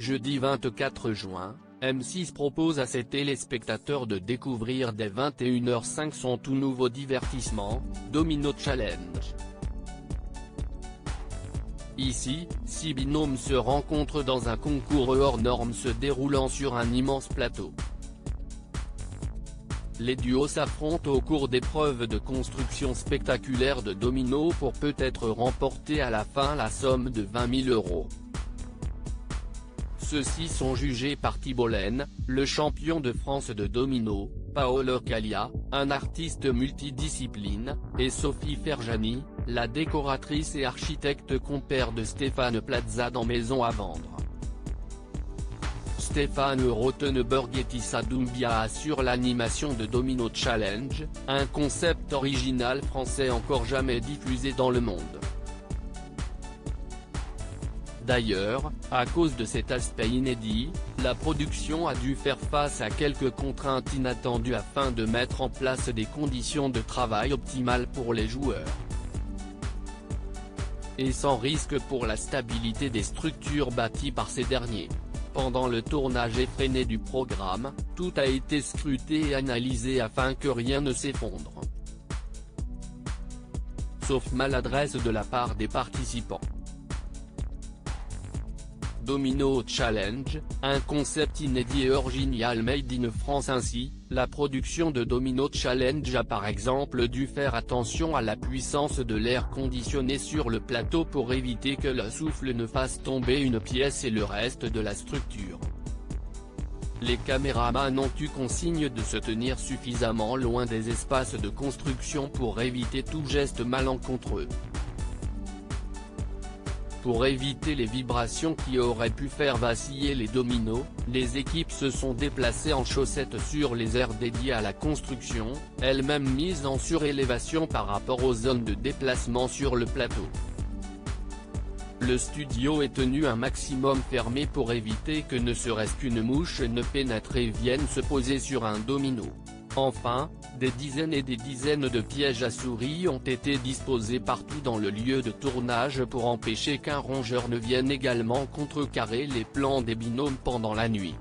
jeudi 24 juin, M6 propose à ses téléspectateurs de découvrir dès 21h05 son tout nouveau divertissement, Domino Challenge. Ici, 6 binômes se rencontrent dans un concours hors norme se déroulant sur un immense plateau. Les duos s'affrontent au cours d'épreuves de construction spectaculaire de dominos pour peut-être remporter à la fin la somme de 20 000 €. Ceux-ci sont jugés par Thibault Laine, le champion de France de domino, Paolo Calia, un artiste multidiscipline, et Sophie Ferjani, la décoratrice et architecte compère de Stéphane Plaza dans Maison à vendre. Stéphane Rothenberg et Tissa Doumbia assurent l'animation de Domino Challenge, un concept original français encore jamais diffusé dans le monde. D'ailleurs, à cause de cet aspect inédit, la production a dû faire face à quelques contraintes inattendues afin de mettre en place des conditions de travail optimales pour les joueurs. Et sans risque pour la stabilité des structures bâties par ces derniers. Pendant le tournage effréné du programme, tout a été scruté et analysé afin que rien ne s'effondre. Sauf maladresse de la part des participants. Domino Challenge, un concept inédit et original made in France. Ainsi, la production de Domino Challenge a par exemple dû faire attention à la puissance de l'air conditionné sur le plateau pour éviter que le souffle ne fasse tomber une pièce et le reste de la structure. Les caméramans ont eu consigne de se tenir suffisamment loin des espaces de construction pour éviter tout geste malencontreux. Pour éviter les vibrations qui auraient pu faire vaciller les dominos, les équipes se sont déplacées en chaussettes sur les aires dédiées à la construction, elles-mêmes mises en surélévation par rapport aux zones de déplacement sur le plateau. Le studio est tenu un maximum fermé pour éviter que ne serait-ce qu'une mouche ne pénètre et vienne se poser sur un domino. Enfin, des dizaines et des dizaines de pièges à souris ont été disposés partout dans le lieu de tournage pour empêcher qu'un rongeur ne vienne également contrecarrer les plans des binômes pendant la nuit.